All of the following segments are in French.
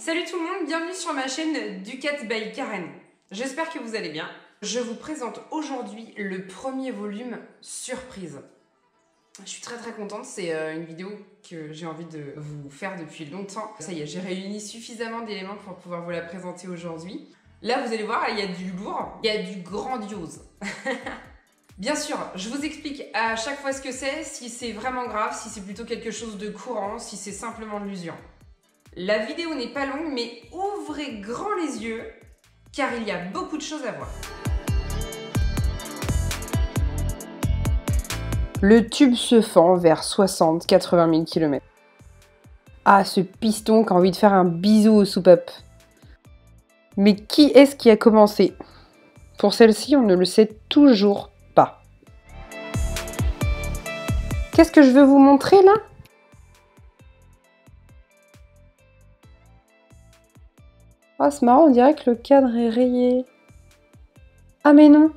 Salut tout le monde, bienvenue sur ma chaîne Ducat by Karen. J'espère que vous allez bien. Je vous présente aujourd'hui le premier volume surprise. Je suis très contente, c'est une vidéo que j'ai envie de vous faire depuis longtemps. Ça y est, j'ai réuni suffisamment d'éléments pour pouvoir vous la présenter aujourd'hui. Là, vous allez voir, il y a du lourd, il y a du grandiose. Bien sûr, je vous explique à chaque fois ce que c'est, si c'est vraiment grave, si c'est plutôt quelque chose de courant, si c'est simplement de l'usure. La vidéo n'est pas longue, mais ouvrez grand les yeux, car il y a beaucoup de choses à voir. Le tube se fend vers 60-80 000 km. Ah, ce piston qui a envie de faire un bisou aux soupapes. Mais qui est-ce qui a commencé? Pour celle-ci, on ne le sait toujours pas. Qu'est-ce que je veux vous montrer là? Ah, c'est marrant, on dirait que le cadre est rayé. Ah mais non.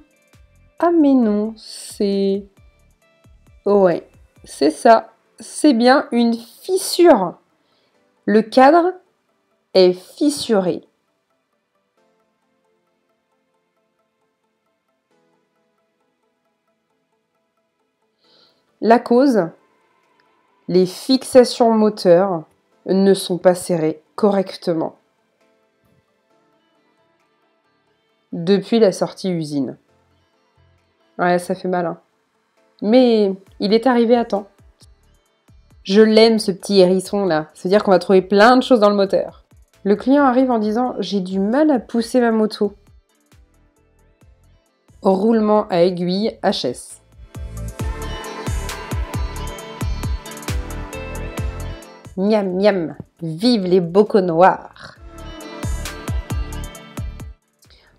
Ah mais non, c'est... Ouais, c'est ça. C'est bien une fissure. Le cadre est fissuré. La cause, les fixations moteurs ne sont pas serrées correctement depuis la sortie usine. Ouais, ça fait mal, hein. Mais il est arrivé à temps. Je l'aime, ce petit hérisson là. C'est-à-dire qu'on va trouver plein de choses dans le moteur. Le client arrive en disant « J'ai du mal à pousser ma moto ». Roulement à aiguille HS. Miam miam, vive les bocaux noirs.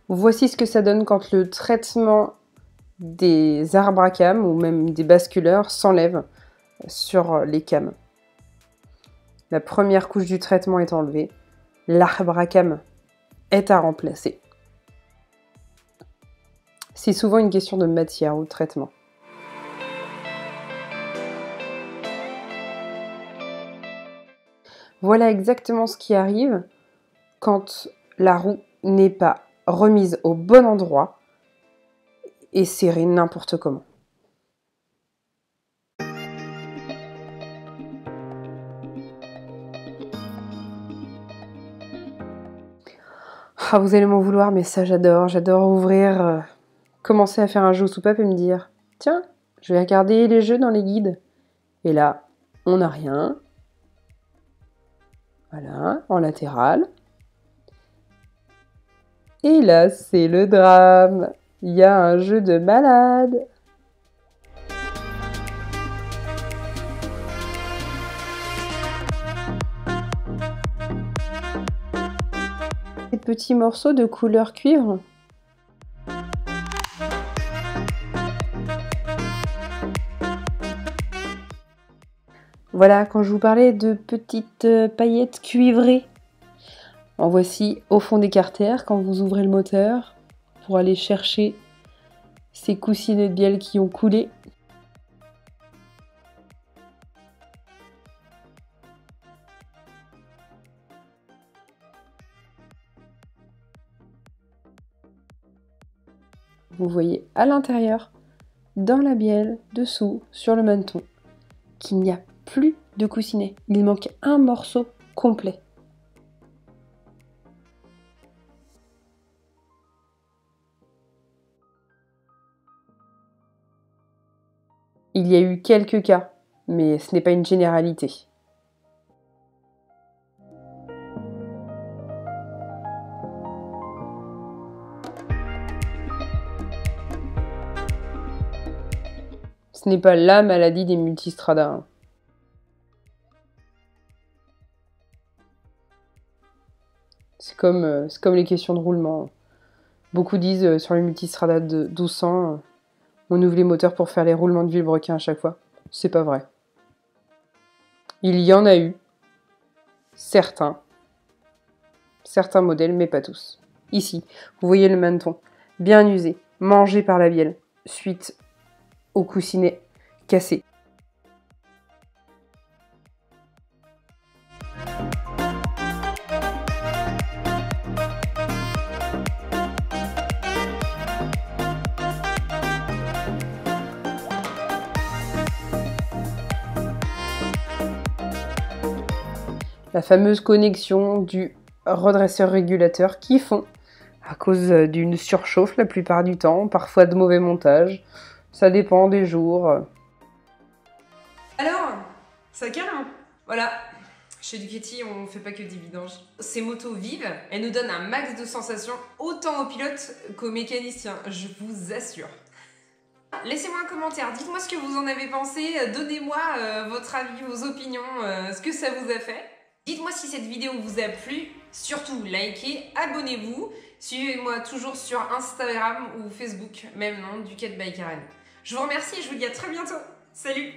Voici ce que ça donne quand le traitement des arbres à cam ou même des basculeurs s'enlève sur les cams. La première couche du traitement est enlevée, l'arbre à cam est à remplacer. C'est souvent une question de matière ou de traitement. Voilà exactement ce qui arrive quand la roue n'est pas remise au bon endroit et serrée n'importe comment. Ah, vous allez m'en vouloir, mais ça j'adore ouvrir, commencer à faire un jeu aux soupapes et me dire « Tiens, je vais regarder les jeux dans les guides. » Et là, on n'a rien. Voilà, en latéral. Et là, c'est le drame. Il y a un jeu de malade. Des petits morceaux de couleur cuivre. Voilà, quand je vous parlais de petites paillettes cuivrées, en voici au fond des carters quand vous ouvrez le moteur pour aller chercher ces coussinets de bielle qui ont coulé. Vous voyez à l'intérieur, dans la bielle, dessous, sur le maneton, qu'il n'y a plus de coussinet. Il manque un morceau complet. Il y a eu quelques cas, mais ce n'est pas une généralité. Ce n'est pas la maladie des multistradas. C'est comme les questions de roulement. Beaucoup disent sur les multistradas de 1200, on ouvre les moteurs pour faire les roulements de vilebrequin à chaque fois. C'est pas vrai. Il y en a eu. Certains modèles, mais pas tous. Ici, vous voyez le maneton, bien usé, mangé par la bielle, suite au coussinet cassé. la fameuse connexion du redresseur régulateur qui fond à cause d'une surchauffe la plupart du temps, parfois de mauvais montage. Ça dépend des jours. Alors, ça calme. Voilà. Chez Ducati, on fait pas que des vidanges. Ces motos vivent, elles nous donnent un max de sensations, autant aux pilotes qu'aux mécaniciens, je vous assure. Laissez-moi un commentaire, dites-moi ce que vous en avez pensé, donnez-moi votre avis, vos opinions, ce que ça vous a fait. Dites-moi si cette vidéo vous a plu, surtout likez, abonnez-vous, suivez-moi toujours sur Instagram ou Facebook, même nom, Ducati by Karen. Je vous remercie et je vous dis à très bientôt. Salut!